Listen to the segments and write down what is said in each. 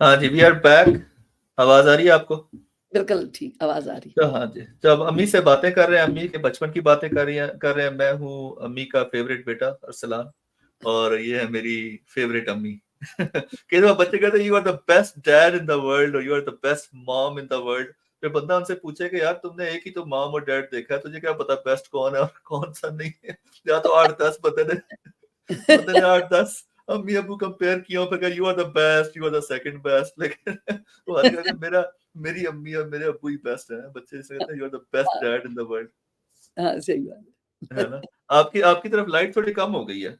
हाँ जी, we are back. आवाज आ रही है आपको? बिल्कुल ठीक आवाज आ रही। तो हाँ जी, जब अम्मी से बातें कर रहे हैं, अम्मी के बचपन की बातें कर रहे हैं। मैं हूँ अम्मी का फेवरेट बेटा अरसलान, और ये है मेरी फेवरेट अम्मी। कई बार बच्चे कहते हैं you are the best dad in the world, और you are the best mom in the world. फिर बंदा उनसे पूछे कि यार तुमने एक ही तो मॉम और डैड देखा है, तुझे क्या पता बेस्ट कौन है और कौन सा नहीं है? या तो 8-10 बंदे ने 8-10 अम्मी अबू कंपेयर किया, फिर you are the best, you are the second best. लेकिन वो हर जगह मेरी अम्मी और मेरे अब्बू ही बेस्ट है। बच्चे जिसे कहते हैं यू आर द बेस्ट हाँ, डैड इन द वर्ल्ड, हाँ, सही बात है ना? आपकी आपकी तरफ लाइट थोड़ी कम हो गई है।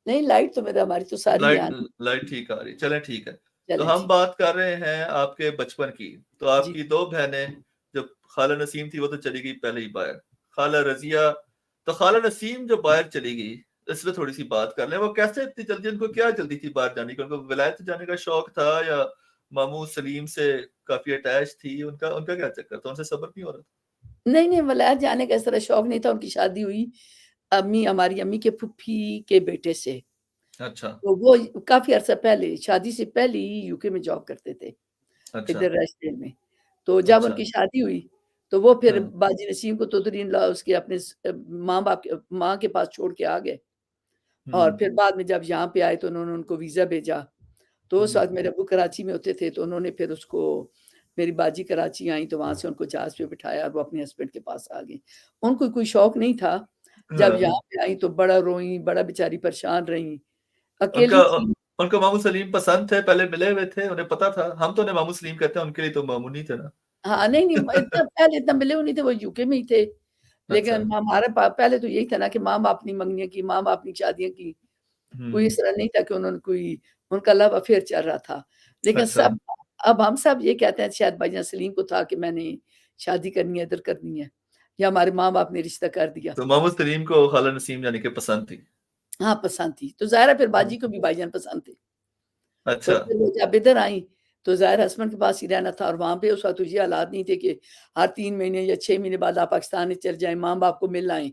नहीं, लाइट तो मेरा हमारी तो सारी लाइट यहाँ की। लाइट ठीक आ रही, चलें ठीक है। तो चलें हम ठीक। बात कर रहे हैं आपके बचपन की। तो जी। आपकी दो बहनें, जब खाला नसीम थी वो तो चली गई पहले ही बाहर, खाला रजिया। तो खाला नसीम जो बाहर चली गई, इसमें थोड़ी सी बात कर लें। वो कैसे इतनी जल्दी, उनको क्या जल्दी थी बाहर जाने की? उनको विलायत जाने का शौक था, या मामू सलीम से काफी अटैच थी? उनका उनका क्या चक्कर था? उनसे सब्र नहीं हो रहा नहीं, नहीं, वलायत जाने का इस तरह शौक नहीं था। उनकी शादी हुई हमारी अम्मी के फूफी के बेटे से। था? अच्छा। तो वो काफ़ी अरसा पहले, शादी से पहले ही यूके में जॉब करते थे, अच्छा। इधर रेस्टोरेंट में। तो जब अच्छा। उनकी शादी हुई, तो वो फिर हाँ। बाजी नसीम को तोतरीन-इन-लॉ उसके अपने माँ-बाप के माँ के पास छोड़ के आ गए। और हम्म। फिर बाद में जब यहाँ पे आए तो उन्होंने उनको वीज़ा भेजा। तो उस हम्म। वक़्त मेरे अब्बू कराची में होते थे, तो उन्होंने फिर उसको मेरी बाजी कराची आई तो वहाँ से उनको जहाज़ पे बिठाया और वो अपने हस्बैंड के पास आ गईं। उनको कोई शौक नहीं था। जब हाँ। यहाँ पे आई तो बड़ा रोईं, बड़ा बेचारी परेशान रहीं, उनका अकेली थी। उनको मामू सलीम पसंद थे, पहले मिले हुए थे, उन्हें पता था। हम तो उन्हें मामू सलीम कहते हैं, उनके लिए तो मामू नहीं थे ना। हाँ, नहीं, नहीं इतना पहले इतना मिले हुए नहीं थे, वो यूके में ही थे। अच्छा। लेकिन हमारे पहले तो यही था ना कि माँ-बाप ने मंगनियाँ की, माँ-बाप ने शादियाँ की। कोई हम्म। इस तरह नहीं था कि उन्होंने कोई उनका लव अफ़ेयर चल रहा था। लेकिन अच्छा। सब अब हम सब ये कहते हैं शायद भाईजान सलीम को था कि मैंने शादी करनी है, इधर करनी है, या हमारे माँ-बाप ने रिश्ता कर दिया। तो मामू सलीम को खाला नसीम यानी कि पसंद थी। हाँ, पसंद थी। तो ज़ाहिर है फिर हम्म। बाजी को भी भाईजान पसंद थे। तो अच्छा। फिर वो जब इधर आई, तो ज़ाहिर हस्बैंड के पास ही रहना था और वहाँ पे उस वक़्त तो ये हालात नहीं थे कि हर 3 महीने या 6 महीने बाद आप पाकिस्तान में चले जाएँ, माँ-बाप को मिल आएँ।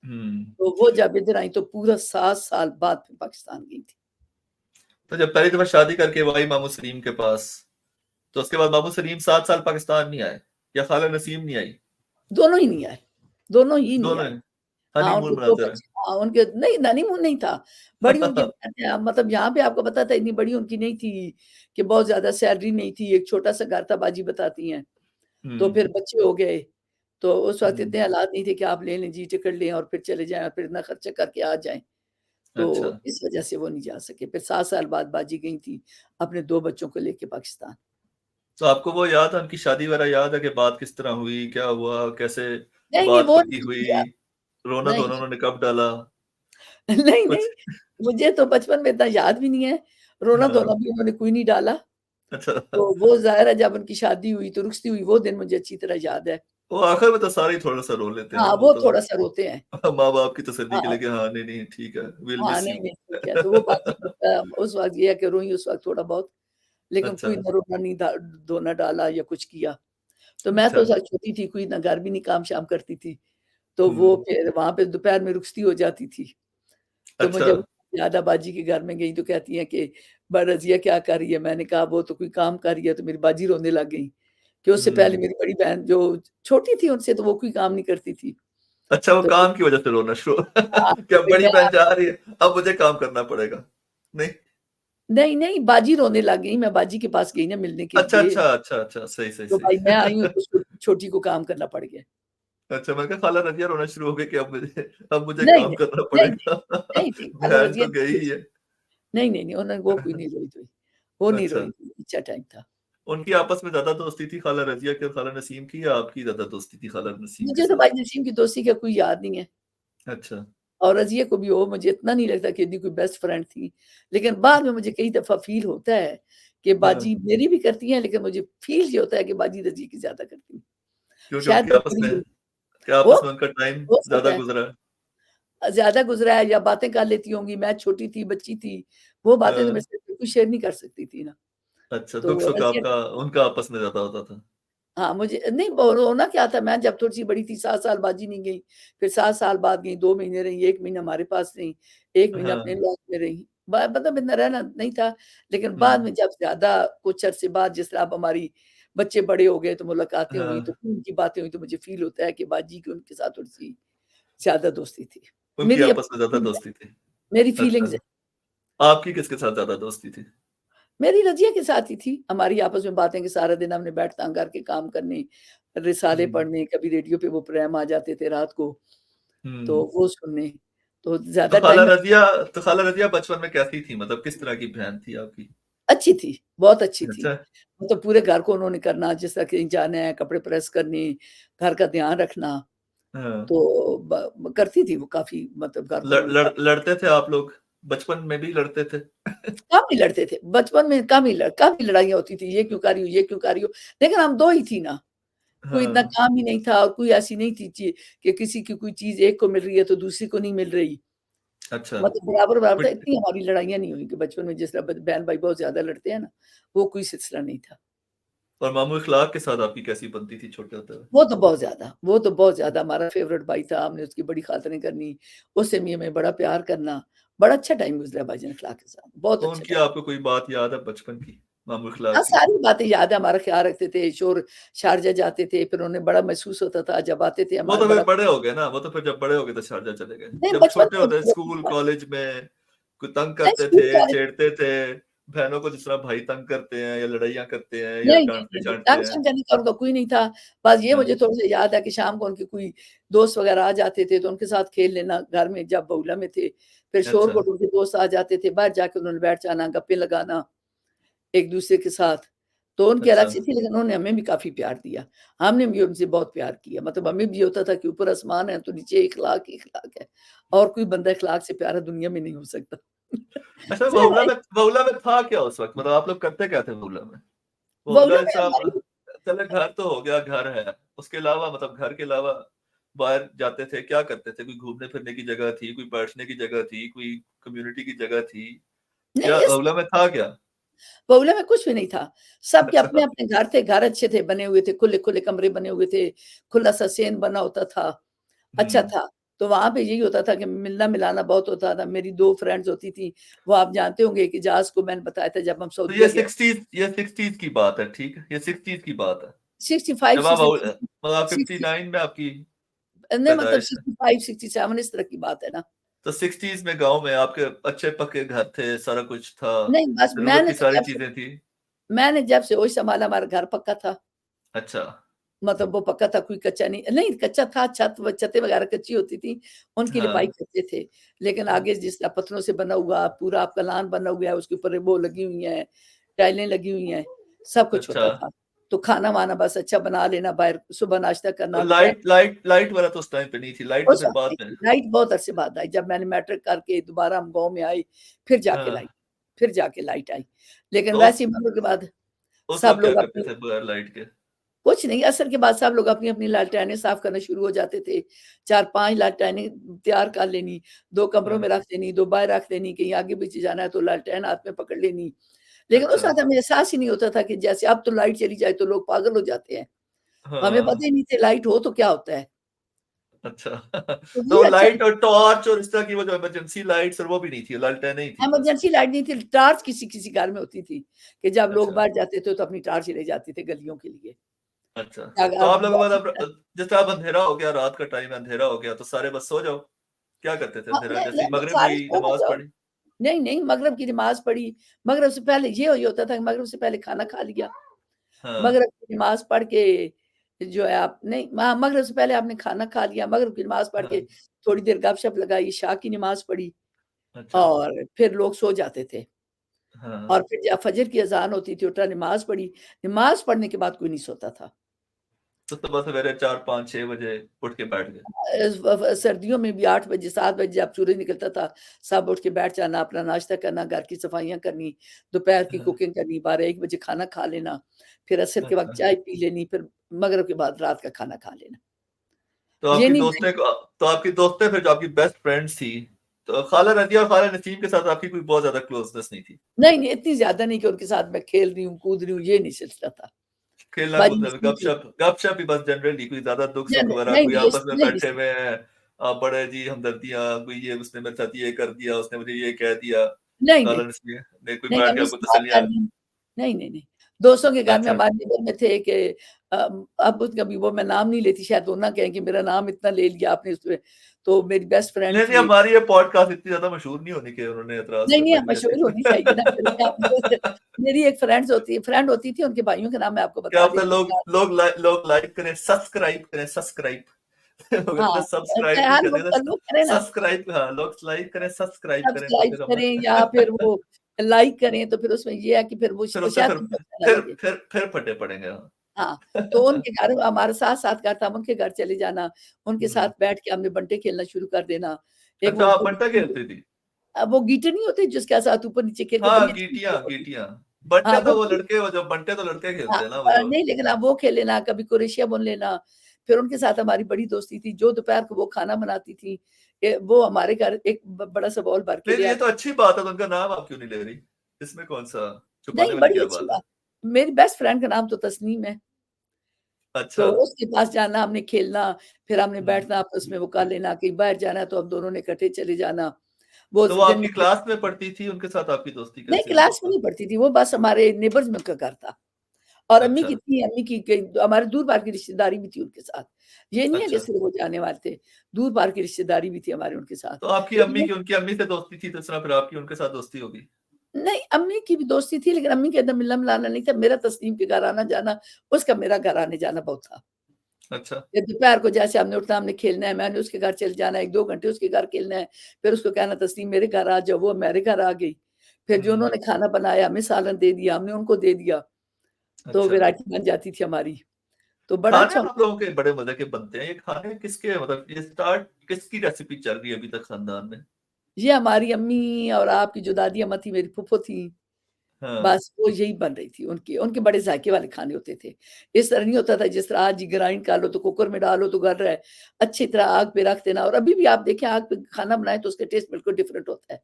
हम्म। तो वो जब इधर आई तो पूरा 7 साल बाद फिर पाकिस्तान गई थी। तो जब पहली दफा शादी करके वो आई मामू सलीम के पास, तो उसके बाद मामू सलीम 7 साल पाकिस्तान नहीं आए, या खाला नसीम नहीं आई? दोनों ही नहीं आए, दोनों ही नहीं दोनों आए। हाँ, हनीमून उनके 2 मनाते रहे। बच्चे हाँ, उनके नहीं हनीमून नहीं था। बड़ी उनकी मतलब यहाँ पे आपको पता था इतनी बड़ी उनकी नहीं थी कि बहुत ज़्यादा सैलरी नहीं थी, एक छोटा-सा घर था बाजी बताती हैं। तो हम्म। फिर बच्चे हो गए, तो उस वक़्त हम्म। इतने हालात नहीं थे कि आप ले लें जी टिकट लें और फिर चले जाएँ और फिर इतना खर्चा करके आ जाएँ। अच्छा। तो इस वज़ह से वो नहीं जा सके। फिर 7 साल बाद बाजी गई थी अपने 2 बच्चों को लेके पाकिस्तान। तो आपको वो याद है, उनकी शादी वगैरह याद है कि बात किस तरह हुई, क्या हुआ, कैसे नहीं, नहीं बात वो पक्की नहीं हुई? किया। रोना धोना नहीं, उन्होंने कब डाला? नहीं, कुछ। नहीं, मुझे तो बचपन में इतना याद भी नहीं है। रोना-धोना हाँ। भी उन्होंने कोई नहीं डाला। अच्छा। तो वो ज़ाहिर है जब उनकी शादी हुई तो रुखसती हुई वो दिन मुझे अच्छी तरह याद है। वो आखिर में तो सारे ही थोड़ा सा रो लेते हैं, हाँ, वो वो तो थोड़ा-सा रोते हैं। माँ बाप की तसल्ली के हाँ, लिए कि हाँ नहीं नहीं ठीक है, विल हाँ, मिस नहीं, यू। नहीं ठीक है। तो वो बाकी उस वक़्त ये है कि रोई उस वक़्त थोड़ा बहुत, लेकिन अच्छा। कोई ना रोना नहीं धोना डाला या कुछ किया। तो मैं अच्छा। तो उस वक़्त छोटी थी, कोई ना घर भी नहीं काम-शाम करती थी। तो वो हम्म। फिर वहाँ पे दोपहर में रुखसती हो जाती थी। तो अच्छा। मुझे याद है बाजी के घर में गई तो कहती हैं कि रज़िया क्या कर रही है? मैंने कहा वो तो कोई काम कर रही है, तो मेरी बाजी रोने लग गई कि उससे पहले हम्म। मेरी बड़ी बहन जो छोटी थी उनसे तो वो कोई काम नहीं करती थी। अच्छा, वो तो काम की वजह से रोना शुरू हाँ, तो क्या फिर बड़ी मैं बहन जा रही है, अब मुझे काम करना पड़ेगा? नहीं। नहीं, नहीं बाजी रोने लग गई, मैं बाजी के पास गई ना मिलने के अच्छा लिए, अच्छा अच्छा अच्छा, सही सही तो भाई मैं आई हूँ सही। तो उसको छोटी को काम करना पड़ गया। अच्छा, मैं कहा खाला रजिया रोना शुरू हो गई कि अब मुझे नहीं, काम नहीं, करना नहीं, पड़ेगा। नहीं, नहीं, खाला बहन रज़िया तो गई ही है। नहीं, नहीं, नहीं, उन्होंने वो कोई नहीं रोई थी, वो नहीं अच्छा। रोई थी, अच्छा टाइम था। उनकी आपस में ज्यादा दोस्ती थी खाला रजिया की और खाला नसीम की, या आपकी ज्यादा दोस्ती थी खाला नसीम के मुझे तो साथ? भाई नसीम की दोस्ती का कोई याद नहीं है। अच्छा। और रज़िया को भी हो मुझे इतना नहीं लगता कि इतनी कोई बेस्ट फ्रेंड थी। लेकिन बाद में मुझे कई दफ़ा फ़ील होता है कि हाँ। बाजी मेरी भी करती हैं, लेकिन मुझे फ़ील ये होता है कि बाजी रज़िया की ज़्यादा करती हैं। क्योंकि शायद उनके वो आपस थोड़ी में क्या हो आपस में उनका टाइम हो ज्यादा सकता है। गुजरा है? ज़्यादा गुज़रा है या बातें कर लेती होंगी, मैं छोटी थी, बच्ची थी, वो बातें तो मेरे हाँ। से बिल्कुल शेयर नहीं कर सकती थी ना। अच्छा, दुख तो सुख रज़िया आपका उनका आपस में ज्यादा होता था। हाँ, मुझे नहीं वो रोना क्या था, मैं जब थोड़ी-सी बड़ी थी 7 साल बाजी नहीं गई, फिर 7 साल बाद गई, 2 महीने रही, 1 महीना हमारे पास रहीं, 1 महीना अपने हाँ। लॉज में रहीं। मतलब इतना रहना नहीं था, लेकिन बाद हुँ। में जब ज़्यादा कुछ अरसे बाद जिस तरह अब हमारी बच्चे बड़े हो गए तो मुलाकातें हुई, तो हाँ, उनकी बातें हुई तो मुझे फ़ील होता है कि बाजी की उनके साथ थोड़ी-सी ज़्यादा दोस्ती थी। उनकी मेरी आपस में ज़्यादा अपनी दोस्ती थी। मेरी फीलिंग्स अच्छा, है। आपकी किसके साथ ज़्यादा दोस्ती थी? मेरी रज़िया के साथ ही थी, हमारी आपस में बातें कि सारा दिन हमने बैठ-तांग करके काम करने, रिसाले हुँ, पढ़ने, कभी रेडियो पे वो प्रोग्राम आ जाते थे रात को, तो हुँ। वो सुनने, तो तो ज़्यादा खाला टाइम रज़िया तो खाला रज़िया बचपन में कैसी थी? मतलब किस तरह की बहन थी आपकी? अच्छी थी, बहुत अच्छी थी। अच्छा, मतलब पूरे घर को उन्होंने करना, जिस तरह कहीं जाना है, कपड़े प्रेस करने, घर का ध्यान रखना, हाँ। तो ब करती थी वो काफ़ी मतलब घर को लड़ उन्होंने लड़ काफ़ी लड़ते थे आप लोग? बचपन में भी लड़ते थे? कम ही लड़ते थे, बचपन में कम ही लड़ाइयाँ होती थी, ये क्यों कर रही हो, ये क्यों कर रही हो? लेकिन हम 2 ही थी ना, कोई इतना हाँ, काम ही नहीं था और कोई ऐसी नहीं थी कि किसी की कोई चीज़ एक को मिल रही है तो दूसरी को नहीं मिल रही। अच्छा। मतलब बराबर-बराबर था, फिर इतनी हमारी लड़ाइयाँ नहीं हुई कि बचपन में जिस तरह ब बहन-भाई बहुत ज़्यादा लड़ते हैं ना, वो कोई सिलसिला नहीं था। और मामू इख़लाक़ के साथ आपकी कैसी बनती थी छोटे होते हुए? वो तो बहुत ज़्यादा हमारा फ़ेवरेट भाई था, हमने उसकी बड़ी ख़ातिरें करनी, उससे भी हमें बड़ा प्यार करना, बड़ा अच्छा टाइम गुज़रा भाईजान अख़लाक़ के साथ, बहुत तो अच्छा उनकी टाइम। आपको कोई बात याद है बचपन की? मामू हाँ, इख़लाक़ की? सारी बातें याद है, हमारा ख़्याल रखते थे, शारजा जाते थे, फिर उन्हें बड़ा महसूस होता था जब आते थे वो हमारा तो फिर बड़ा बड़े हो गए ना, वो तो फिर जब बड़े हो गए तो शारजाह चले गए। नहीं जब बचपन छोटे में होते मुझे स्कूल, कॉलेज में कोई तंग नहीं करते स्कूल थे, कॉलेज छेड़ते थे, बहनों को जिस तरह भाई तंग करते हैं या लड़ाइयाँ करते हैं या नहीं, डाँटते-चाँटते हैं। तंग-शंग करने का उनका कोई नहीं था। बस ये हाँ, मुझे थोड़ा-सा याद है कि शाम को उनके कोई दोस्त वग़ैरह आ जाते थे, तो उनके साथ खेल लेना घर में जब बगुला में थे। फिर अच्छा, शोरगुल उनके दोस्त आ जाते थे, बाहर जाके उन्होंने बैठ जाना, गप्पें लगाना एक-दूसरे के साथ। तो उनकी अलग अच्छा। सी थी लेकिन उन्होंने हमें भी काफ़ी प्यार दिया। हमने भी उनसे बहुत प्यार किया। मतलब हमें भी ये होता था कि ऊपर आसमान है तो नीचे इख़लाक़ ही इख़लाक़ है और कोई बंदा इख़लाक़ से प्यारा दुनिया में नहीं हो सकता। अच्छा फिर बहुला में था क्या उस वक़्त? मतलब आप लोग करते क्या थे बहुला में? बगुला बहुला में जैसे हमारी आप चलो घर तो हो गया, घर है। उसके अलावा मतलब घर के अलावा बाहर जाते थे, क्या करते थे? कोई घूमने-फिरने की जगह थी, कोई बैठने की जगह थी, कोई कम्युनिटी की जगह थी? नहीं क्या इस बहुला में था क्या? बगुला में कुछ भी नहीं था। सबके अच्छा। अपने-अपने घर थे, घर अच्छे थे, बने हुए थे, खुले-खुले कमरे बने हुए थे, खुला-सा सेन बना होता था, अच्छा हुँ। था। तो वहाँ पे यही होता था कि मिलना-मिलाना बहुत होता था। मेरी 2 फ्रेंड्स होती थी, वो आप जानते होंगे कि इजाज़ को मैंने बताया था जब हम तो ये सऊदीया गए 60s ये 60s की बात है, ठीक है? ये 60s की बात है। 65 जब से आप 60 मतलब 60 59 में आपकी नहीं मतलब पैदाइश है। 65, 67 इस तरह की बात है ना। तो 60s में गाँव में आपके अच्छे पक्के घर थे, सारा कुछ था, नहीं बस ज़रूरत की सारी चीज़ें थी। मैंने जब से होश संभाला हमारा घर पक्का था। अच्छा। मतलब वो पक्का था, कोई कच्चा नहीं नहीं कच्चा था, छतें वगैरह कच्ची होती थी, उनकी लिपाई हाँ, करते थे। लेकिन हाँ। आगे जिस तरह पत्थरों से बना हुआ पूरा आपका लान बना हुआ है, उसके ऊपर वो लगी हुई हैं, टाइलें लगी हुई हैं, सब कुछ अच्छा। होता था। तो खाना-वाना बस अच्छा बना लेना, बाहर सुबह नाश्ता तो करना, दोपहर लाइट वगैरह तो उस टाइम पे नहीं थी, लाइट तो उस फिर वक़्त बाद नहीं में। थी, लाइट बहुत अरसे बाद आई, जब मैंने मैट्रिक करके दोबारा हम गाँव में आए, हाँ, फिर जाके लाइट आई। लेकिन तो वैसे ही मगरिब के बाद उस सब वक़्त क्या लोग करते अपनी थे बगैर लाइट के? कुछ नहीं, असर के बाद सब लोग अपनी-अपनी लालटेनें साफ़ करना शुरू हो जाते थे। 4-5 लालटेनें तैयार कर लेनी, 2 कमरों हाँ, में रख देनी, 2 बाहर रख देनी, कहीं आगे-पीछे जाना है तो लालटेन हाथ में पकड़ लेनी। लेकिन अच्छा। उस वक़्त हमें एहसास ही नहीं होता था कि जैसे अब तो लाइट चली जाए तो लोग पागल हो जाते हैं। हमें हाँ, पता ही नहीं था लाइट हो तो क्या होता है? अच्छा। तो तो ये अच्छा लाइट और टॉर्च और इस तरह की वो जो इमरजेंसी लाइट्स और वो भी नहीं थी, लालटेनें ही थी बस। इमरजेंसी लाइट नहीं थी, टॉर्च किसी-किसी घर में होती थी, कि जब लोग अच्छा, बाहर जाते थे तो अपनी टॉर्च ले जाते थे गलियों के लिए। अच्छा। तो अगर आप लोगों को बहुत मतलब जैसे अब अंधेरा हो गया, रात का टाइम है, अंधेरा हो गया तो सारे बस सो जाओ? क्या करते थे हाँ, अंधेरा नहीं जैसे ही नहीं, मगरिब सारे हुई, सो ना नमाज़ जाओ। पढ़ी? नहीं, नहीं, मगरिब की नमाज़ पढ़ी, मगरिब से पहले ये होता था कि मगरिब से पहले खाना खा लिया, हाँ, मगरिब की नमाज़ पढ़ के जो है आप नहीं हाँ, मगरिब से पहले आपने खाना खा लिया, मगरिब की नमाज़ पढ़ के हाँ, थोड़ी देर गप-शप लगाई, इशा की नमाज़ पढ़ी अच्छा, और फिर लोग सो जाते थे हाँ। और फिर जब फजर की अज़ान होती थी, उठा नमाज़ पढ़ी, नमाज़ पढ़ने के बाद कोई नहीं सोता था। तो सुबह सवेरे 4, 5, 6 बजे उठ के बैठ गए। व व सर्दियों में भी 8 बजे, 7 बजे जब सूरज निकलता था, सब उठ के बैठ जाना, अपना नाश्ता करना, घर की सफाइयाँ करनी, दोपहर की हाँ, कुकिंग करनी, 12-1 बजे खाना खा लेना, फिर असर के वक़्त अच्छा। चाय पी लेनी, फिर मगरिब के बाद रात का खाना खा लेना। तो ये आपकी नहीं दोस्तें को तो आपकी दोस्तें फिर जो आपकी बेस्ट फ्रेंड्स थी, तो खाला रज़िया और खाला नसीम के साथ आपकी कोई बहुत ज़्यादा क्लोज़नेस नहीं थी। नहीं, नहीं, इतनी ज़्यादा नहीं कि उनके साथ मैं खेल रही हूँ, कूद रही हूँ, ये नहीं सिलसिला था। बाजी खेलना-कूदना में नसीब थी। गपशप ही बस जनरली कोई ज़्यादा दुःख-सुख वाला नहीं, कोई नहीं, आपस में नहीं बैठे इस हुए हैं, बड़े जी हमदर्दियाँ, कोई ये उसने मेरे साथ ये कर दिया, उसने मुझे ये कह दिया। नहीं, नहीं। टॉलरेंस भी है? नहीं, कोई नहीं, बैठ के अम्मी आपको से बात तसल्लियाँ। करनी नहीं, नहीं, नहीं। दोस्तों के घर में अच्छा। हमारे नेबर में थे कि अब कभी वो मैं नाम नहीं लेती, शायद वो ना कहें कि मेरा नाम इतना ले लिया आपने उसमें। तो मेरी बेस्ट फ्रेंड नहीं, नहीं, थी एक। हमारी ये पॉडकास्ट इतनी ज़्यादा मशहूर नहीं होनी कि उन्होंने एतराज़ नहीं, नहीं, करना अब कि ऐसे। मशहूर होनी चाहिए ना, फिर क्या मेरी एक फ्रेंड होती थी, उनके भाइयों के नाम मैं आपको क्या बता पता देती हूँ। लोग लाइक करें, सब्सक्राइब करें, सब्सक्राइब। लोग कहते हाँ, हैं सब्सक्राइब नहीं हाँ, करते, लोग करें ना, सब्सक्राइब, हाँ, लोग लाइक करें, सब्सक्राइब करें कम सब्सक्राइब से कम। करें या फिर वो लाइक करें, तो फिर उसमें ये है कि फिर वो फिर उससे शायद फिर तुमको अच्छा ना फिर लगे। फिर फिर फटे पड़ेंगे, हाँ। हाँ, तो उनके घर हमारे साथ-साथ घर था, हम उनके घर चले जाना, उनके हुँ। साथ बैठ के हमने बंटे खेलना शुरू कर देना। एक अच्छा, वो आप बंटा खेलती थी? वो गीटे नहीं होते जिसके साथ ऊपर-नीचे खेल के हाँ, बड़ी अच्छी गीटियाँ, गेम होती थी। गीटियाँ। हाँ, बंटे तो वो वो लड़के, वो जो बंटे तो लड़के हाँ, खेलते हैं ना, वो जो। नहीं लेकिन आप वो खेल लेना, कभी क्रोएशिया बुन लेना, फिर उनके साथ हमारी बड़ी दोस्ती थी, जो दोपहर को वो खाना बनाती थी, वो हमारे घर एक बड़ा-सा बाउल भर के नहीं, ले नहीं, ये तो आती। अच्छी बात है, तो उनका नाम आप क्यों नहीं ले रही? इसमें कौन-सा छुपाने नहीं, वाली बड़ी क्या अच्छी बात है? बात। मेरी बेस्ट फ्रेंड का नाम तो तस्नीम है, अच्छा। तो उसके पास जाना, हमने खेलना, फिर हमने हुँ। बैठना आपस में वो कर लेना, कहीं बाहर जाना है तो हम दोनों ने इकट्ठे चले जाना। वो तो वो दिन आपकी में क्लास में पढ़ती थी, उनके साथ आपकी दोस्ती नहीं कैसे होती क्लास में थी? नहीं पढ़ती थी, वो बस हमारे नेबर्स में उनका घर था। और अम्मी अच्छा, की थी, अम्मी की कई हमारे दूर-पार की रिश्तेदारी भी थी उनके साथ। ये नहीं है कि अच्छा। सिर्फ़ वो जाने वाले थे, दूर-पार की रिश्तेदारी भी थी हमारे उनके साथ। तो आपकी तो अम्मी ये की उनकी अम्मी से दोस्ती थी, तो इस तरह फिर आपकी उनके साथ दोस्ती होगी? नहीं, अम्मी की भी दोस्ती थी लेकिन अम्मी के अंदर मिलना-मिलाना नहीं था, मेरा तस्लीम के घर आना-जाना, उसका मेरा घर आने-जाना बहुत था। अच्छा। या दोपहर को जैसे हमने उठना, हमने खेलना है, मैंने उसके घर चले जाना है, 1-2 घंटे उसके घर खेलना है, फिर उसको कहना तस्लीम मेरे घर आ जाओ, वो मेरे घर आ गई। फिर जो हुँ। उन्होंने खाना बनाया, हमें सालन दे दिया, हमने उनको दे दिया, तो अच्छा। वैरायटी बन जाती थी हमारी। तो बड़ा खाने अच्छा आप लोगों के बड़े मज़े के बनते हैं। ये खाने किसके, मतलब ये स्टार्ट किसकी रेसिपी चल रही है अभी तक खानदान में? ये हमारी अम्मी और आपकी जो दादी अम्मा थी, मेरी फूफो थी, हाँ। बस वो यही बन रही थी उनकी उनके बड़े ज़ायके वाले खाने होते थे। इस तरह नहीं होता था जिस तरह आज ग्राइंड कर लो तो कुकर में डालो तो गल रहा है। अच्छी तरह आग पे रख देना और अभी भी आप देखें आग पे खाना बनाएँ तो उसका टेस्ट बिल्कुल डिफरेंट होता है।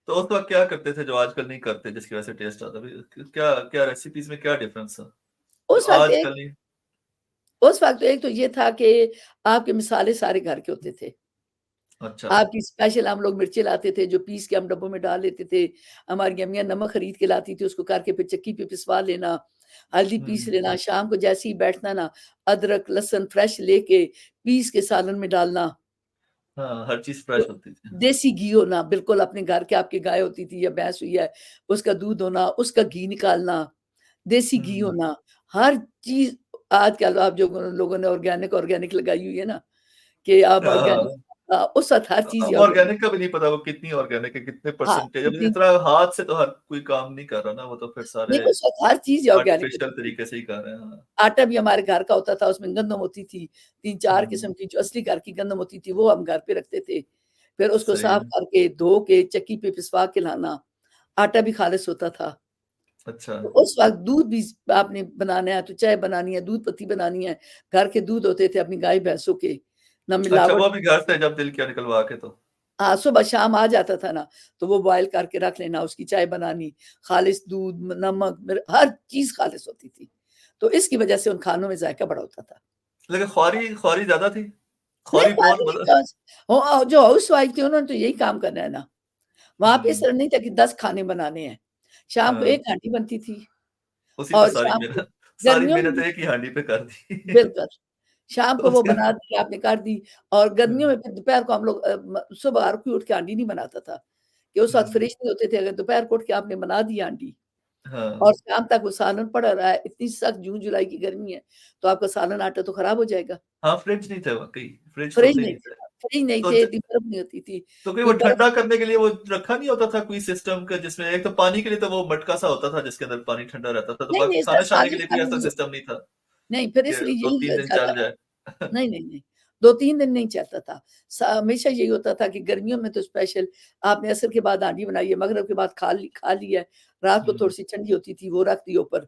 तो उस वक़्त क्या करते थे जो आजकल नहीं करते, जिसकी वज़ह से टेस्ट आता है? क्या क्या रेसिपीज़ में क्या डिफरेंस था? जो उस वक़्त एक आजकल नहीं। उस वक़्त तो एक तो ये था कि आपके मसाले सारे घर के होते थे। अच्छा। आपकी स्पेशल हम लोग मिर्चें लाते थे जो पीस के हम डब्बों में डाल लेते थे। हमारी अम्मियाँ नमक खरीद के लाती थी उसको करके फिर चक्की पे पिसवा लेना, हल्दी पीस हुँ। लेना, शाम को जैसे ही बैठना ना अदरक, लहसुन फ्रेश लेके पीस के सालन में डालना। हाँ, हर चीज़ तो फ्रेश होती थी। देसी घी होना बिल्कुल अपने घर के आपकी गाय होती थी या भैंस हुई है, उसका दूध होना, उसका घी निकालना, देसी घी हुँ। होना, हर चीज़ आजकल आप जो लोगों ने ऑर्गेनिक ऑर्गेनिक लगाई हुई है ना कि आप ऑर्गेनिक हाँ। उस वक़्त हर चीज़ ही अब ऑर्गेनिक ऑर्गेनिक का भी नहीं पता वो कितनी ऑर्गेनिक है, कितने हाँ, परसेंटेज। अब कितनी इतना हाथ से तो हर कोई काम नहीं कर रहा ना, वो तो फिर नहीं सारे उस वक़्त हर चीज़ ऑर्गेनिक आर्टिफ़िशियल होती थी। तरीके से ही कर रहे हैं। हाँ। आटा भी हमारे घर का होता था, उसमें गंदम होती थी, 3-4 हुँ। किस्म की जो असली घर की गंदम होती थी, वो हम घर पे रखते थे। फिर उसको सही साफ है। करके, धो के, चक्की पे पिसवा के लाना, आटा भी खालिस होता था। अच्छा। तो उस वक़्त दूध भी आपने बनाना है, तो चाय बनानी है, दूध पत्ती बनानी है, घर के दूध होते थे अपनी गाय-भैंसों के, ना अच्छा, मिलावट वो भी घर से जब दिल किया निकलवा के तो। हाँ, सुबह-शाम आ जाता था ना, तो वो बॉयल करके रख लेना, उसकी चाय बनानी, खालिस दूध, नमक, मिर हर चीज़ खालिस होती थी। तो इसकी वजह से उन खानों में ज़ायका बड़ा होता था। लेकिन ख्वारी ख्वारी ज़्यादा थी? नहीं ख्वारी बहुत ख्वारी नहीं मतलब। बस जो हाउसवाइफ थी उन्होंने तो यही काम करना है ना। वहाँ पे इस हुँ। तरह नहीं था कि 10 खाने बनाने हैं। शाम को हाँ, 1 हांडी बनती थी उसी पे और सारी शाम को मेहनत, सारी गर्मियों में मेहनत भी एक ही हांडी पे कर दी। बिल्कुल, शाम को वो उसके बना दी, आपने कर दी और गर्मियों हुँ, में फिर दोपहर को हम लोग सुबह हर कोई उठ के हांडी नहीं बनाता था, कि उस वक़्त हुँ। फ्रिज नहीं होते थे, अगर दोपहर को उठ के आपने बना दी हांडी और हाँ। शाम तक वो सालन पड़ा रहा है, इतनी सख्त जून-जुलाई की गर्मी है, तो आपका सालन आटा तो खराब हो जाएगा। हाँ, फ्रिज नहीं थे वाक़ई, फ्रिज फ्रिज होते ही नहीं नहीं थे थे। फ्रिज नहीं तो थे, ज इतनी बर्फ नहीं होती थी, तो कोई वो कोई बर्फ ठंडा करने के लिए वो रखा नहीं होता था कोई सिस्टम का, जिसमें एक तो पानी के लिए तो वो मटका सा होता था जिसके अंदर पानी ठंडा रहता था, तो नहीं, नहीं, बाकी इसका खाने-शाने के सालन लिए कोई खाने ऐसा नहीं सिस्टम नहीं था नहीं, फिर कि इसलिए यही 2-3 दिन चलता चल था। जाए। नहीं, नहीं, नहीं, 2-3 दिन नहीं चलता था। हमेशा यही होता था कि गर्मियों में तो स्पेशल आपने असर के बाद हांडी बनाई है, मगरिब के बाद खा ली है, रात को हुँ, थोड़ी-सी ठंडी होती थी, वो रख दी ऊपर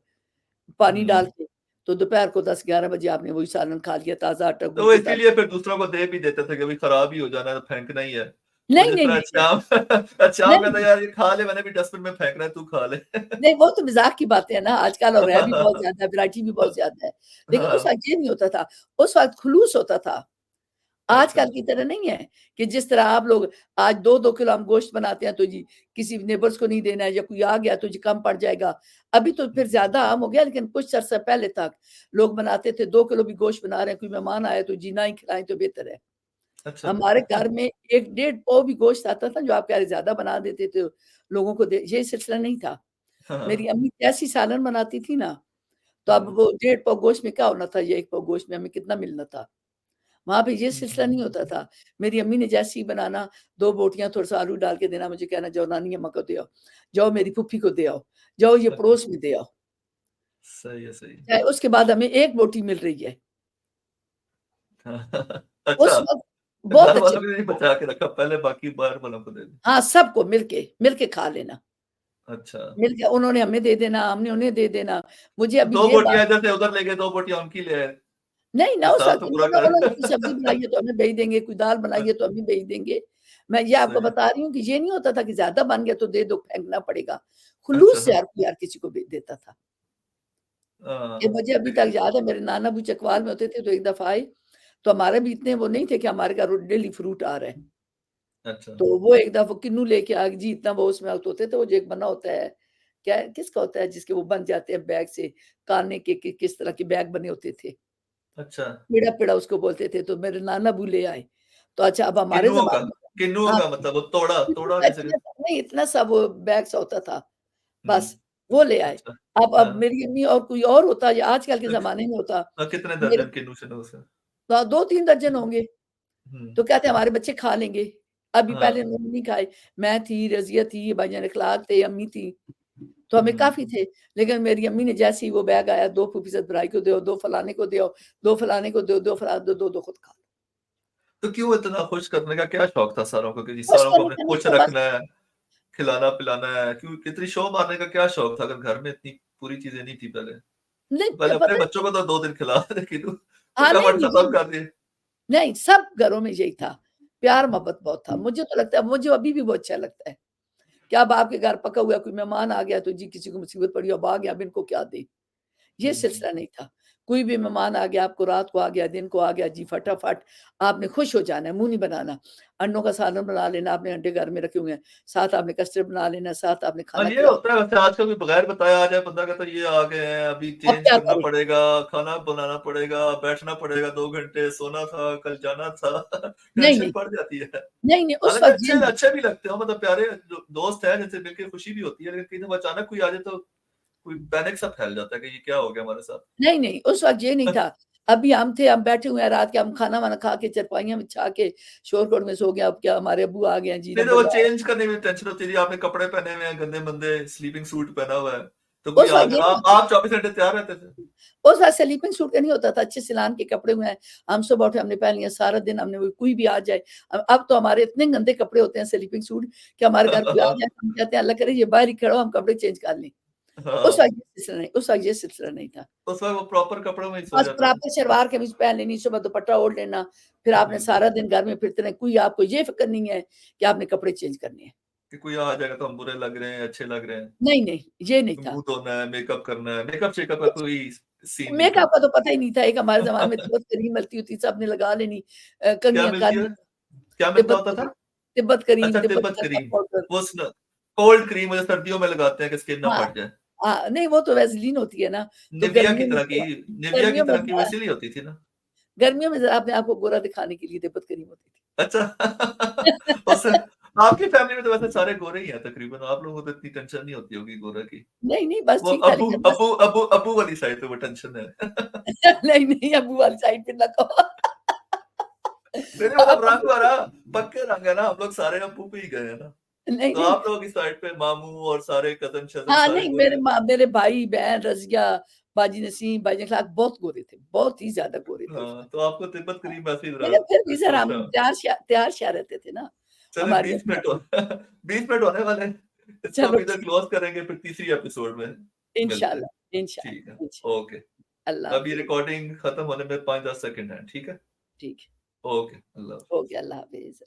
पानी डाल हुँ। के, तो दोपहर को 10-11 बजे आपने वही सालन खा लिया, ताज़ा आटा तो गूँथ वो के ताज़ा इसीलिए फिर दूसरों को दे भी देते थे कि अभी खराब ही हो जाना है तो फेंकना ही है। वो नहीं, जिस नहीं, तरह नहीं, नहीं, अचाम अचाम नहीं, कहता है, यार ये खा ले, मैंने भी डस्टबिन में फेंकना है, तू खा ले। नहीं, वो तो मज़ाक की बातें हैं ना, आजकल और है भी बहुत ज़्यादा, वैरायटी भी बहुत ज़्यादा है। लेकिन उस हाँ। वक़्त ये नहीं होता था, उस वक़्त खुलूस होता था। अच्छा। आजकल की तरह नहीं है कि जिस तरह आप लोग आज 2-2 किलो हम गोश्त बनाते हैं तो जी किसी नेबर्स को नहीं देना है या कोई आ गया तो जी कम पड़ जाएगा। अभी तो फिर ज़्यादा आम हो गया लेकिन कुछ अरसा पहले तक लोग बनाते थे 2 किलो भी गोश्त बना रहे हैं, कोई मेहमान आया तो जी ना ही खिलाएँ तो बेहतर है। अच्छा। हमारे घर में 1 डेढ़ पाव भी गोश्त आता था जो आप कह रहे ज़्यादा बना देते थे लोगों को दे ये सिलसिला नहीं था। मेरी हाँ। अम्मी ऐसी सालन बनाती थी ना, तो अब हाँ। वो डेढ़ पाव गोश्त में क्या होना था या 1 पाव गोश्त में हमें कितना मिलना था। वहाँ पे ये सिलसिला नहीं होता था। मेरी अम्मी ने जैसे ही बनाना 2 बोटियाँ थोड़ा-सा आलू डाल के देना, मुझे कहना जाओ नानी अम्मा को दे आओ, जाओ मेरी फूफी को दे आओ, जाओ ये अच्छा। पड़ोस में दे आओ। सही है, सही है। चाहे उसके बाद हमें 1 बोटी मिल रही है। हाँ। अच्छा, उस वक़्त बहुत घर अच्छे वालों के लिए नहीं बचा के रखा, पहले बाकी बाहर वालों को दे दी। हाँ, सबको मिल के खा लेना। अच्छा। मिल के उन्होंने हमें दे देना, हमने उन्हें दे देना। मुझे अभी 2 ये बात बोटियाँ इधर से उधर ले गए, 2 बोटियाँ उनकी ले आए। नहीं ना हो हिसाब तो सकती पूरा उन्होंने कोई कर। सब्ज़ी बनाई है तो हमें भेज देंगे, कोई दाल बनाई है तो अच्छा, हमें भेज देंगे। मैं ये आपको सही है। बता रही हूँ कि ये नहीं होता था कि ज़्यादा बन गया तो दे दो, फेंकना पड़ेगा। अच्छा, खुलूस से हाँ। हर कोई हर किसी को देता था। ये हाँ, मुझे अभी तक याद है मेरे नाना अबू चकवाल में होते थे तो एक दफ़ा आए, तो हमारे भी इतने वो नहीं थे कि हमारे घर डेली फ्रूट आ रहा है। अच्छा। तो वो एक दफ़ा किन्नू लेके आ गए जी इतना वो उसमें होते थे वो जो एक बना होता है, क्या किसका होता है जिसके वो बन जाते हैं बैग से, काने के किस तरह के बैग बने होते थे। अच्छा, पेड़ा-पेड़ा उसको बोलते थे, तो मेरे नाना अबू ले आए। तो अच्छा अब हमारे किन्नुओं का ज़माने में किन्नुओं हाँ, का मतलब वो तोड़ा तोड़ा जिसे इतना कहते सा नहीं इतना सा वो बैग सा होता था, हुँ, बस वो ले आए। अच्छा। अब हाँ, मेरी अम्मी और कोई और होता या आजकल के तो ज़माने में होता, कितने मेरे दर्जन किन्नु-शिन्नु से? 2-3 दर्जन होंगे, हुँ, तो कहते हमारे बच्चे खा लेंगे। अभी हाँ, पहले उन्होंने नहीं खाए, मैं थी, रज़िया थी, भाईजान इखलाक थे, अम्मी थी, तो हमें हुँ। काफ़ी थे। लेकिन मेरी अम्मी ने जैसे ही वो बैग आया, 2 फूफीज़द भराई को दो, 2 फलाने को दो, 2 फलाने को दो, 2 फलाने दो, 2-2 खुद खा लो। तो क्यों इतना खुश करने का क्या शौक था सारों को कि जी खुश सारों को करने हमने का नहीं खुश था बस रखना है, खिलाना-पिलाना है, क्यों इतनी शो मारने का क्या शौक था अगर घर में इतनी पूरी चीज़ें नहीं थी पहले? नहीं तो पहले अपने पता बच्चों को तो 2 दिन खिला देते किन्नु, हाँ, नहीं, फटाफट खत्म नहीं, कर दिए। नहीं, सब घरों में यही था। प्यार-मोहब्बत बहुत था। मुझे तो लगता है मुझे अभी भी वो अच्छा लगता है, कि अब आपके घर पका हुआ कोई मेहमान आ गया तो जी किसी को मुसीबत पड़ी अब आ गया अब इनको क्या दें? ये हुँ। सिलसिला नहीं था। कोई भी मेहमान आ गया, आपको रात को आ गया, दिन को आ गया, जी फटाफट आपने खुश हो जाना है, मुँह नहीं बनाना। अंडों का सालन बना लेना, आपने अंडे घर में रखे हुए हैं, साथ आपने कस्टर्ड बना लेना, साथ आपने हाँ, खाना ये खिला होता है वैसे आजकल कोई बगैर बताए आ जाए, बंदा कहता है ये आ गए हैं, अभी अब चेंज क्या करना करें? पड़ेगा, खाना बनाना पड़ेगा, बैठना पड़ेगा 2 घंटे, सोना था, कल जाना था, नहीं, टेंशन नहीं, बढ़ जाती है। नहीं, नहीं, उस हालाँकि वक़्त ये अच्छे नहीं अच्छे भी लगते हो मतलब प्यारे दोस्त हैं जिनसे मिलके खुशी भी होती है, लेकिन कहीं जब अचानक कोई आ जाए तो कोई पैनिक सा फैल जाता है कि ये क्या हो गया हमारे साथ? नहीं, नहीं, उस वक़्त ये नहीं था। अभी हम थे, हम बैठे हुए हैं रात के, हम खाना-वाना खा के चारपाइयाँ बिछा के शोर-शोर में सो गए, अब क्या हमारे अब्बू आ गए हैं जी नहीं तो वो नंबरदार। चेंज करने में टेंशन होती है, जी आपने कपड़े पहने हुए हैं गंदे-मंदे, स्लीपिंग सूट पहना हुआ है, तो कोई उस आ वक़्त ये गया नहीं थी। आप 24 घंटे तैयार रहते थे? उस वक़्त स्लीपिंग सूट का नहीं होता था, अच्छे सिलान के कपड़े हुए हैं, हम सुबह उठे हमने पहन लिया, सारा दिन हमने वो कोई भी आ जाए। अब तो हमारे इतने गंदे कपड़े होते हैं स्लीपिंग सूट कि हमारे घर कोई आ जाए, हम कहते हैं अल्लाह करे ये बाहर ही खड़ा हो, हम कपड़े चेंज कर लें। हाँ, उस वक़्त ये सिलसिला नहीं था। उस वक़्त वो प्रॉपर कपड़ों में ही सो बस जाते थे। प्रॉपर सलवार कमीज़ पहन लेनी, सुबह दुपट्टा ओढ़ लेना, फिर आपने हुँ, सारा दिन घर में फिरते रहना, कोई आपको ये फ़िक्र नहीं है कि आपने कपड़े चेंज करने हैं। कि कोई आ जाएगा तो हम बुरे लग रहे हैं, अच्छे लग रहे हैं, नहीं, नहीं, ये नहीं था। मुँह धोना है, मेकअप करना है, मेकअप-शेकअप का कोई सीन नहीं था। मेकअप का तो पता ही नहीं था, एक हमारे ज़माने में तिब्बत क्रीम मिलती होती, सबने लगा लेनी क्या कंघियाँ मिलती कर है? ली, क्या मिलता तिब्बत होता था? क्रीम तिब्बत क्रीम, अच्छा Tibet Tibet makeup cream, powder वो कोल्ड क्रीम जो सर्दियों में लगाते हैं कि स्किन ना हाँ, फट जाए। नहीं वो तो वैज़लीन होती है ना, तो निविया की गर्मियों में तरह की निविया की गर्मियों में तरह की वो इसीलिए होती थी ना? गर्मियों में ज़रा अपने आप को गोरा दिखाने के लिए तिब्बत क्रीम होती थी। अच्छा उससे आपकी फैमिली में तो वैसे सारे गोरे ही हैं तकरीबन, आप लोगों को तो इतनी टेंशन नहीं होती होगी गोरे की। नहीं, नहीं बस वो ठीक था अब्बू लेकिन बस अब्बू अब्बू अब्बू वाली साइड पे वो टेंशन है। नहीं, नहीं अब्बू वाली साइड पे ना कहो। नहीं अब मतलब रंग वाला पक्के रंग है ना, हम लोग सारे अब्बू पे ही गए हैं ना। नहीं, तो नहीं आप लोगों की साइड पे मामू और सारे कज़न-शज़न हाँ, सारे नहीं गोरे हैं। मेरे भाई-बहन, रज़िया, बाजी नसीम, बाजी अख़लाक़ बहुत गोरे थे, बहुत ही ज़्यादा गोरे थे उस हाँ, वक़्त। तो आपको तिब्बत हाँ, करीम वैसे ही ज़रा लेकिन फिर भी सर सोचा। हम तैयार-श्यार रहते थे ना, चलिए हमारी 20 अम्मियाँ मिनट हो 20 मिनट होने वाले हैं। इसको चलो अब इधर ठीक क्लोज़ करेंगे फिर तीसरी एपिसोड में मिलते हैं। इंशाअल्लाह, ठीक है, इंशाअल्लाह, इंशाअल्लाह। ओके। अल्लाह अब ये हाफ़िज़, रिकॉर्डिंग खत्म होने में 5-10 सेकंड हैं, ठीक है? ठीक है। ओके, अल्लाह हो हाफ़िज़। गया, अल्लाह हाफ़िज़।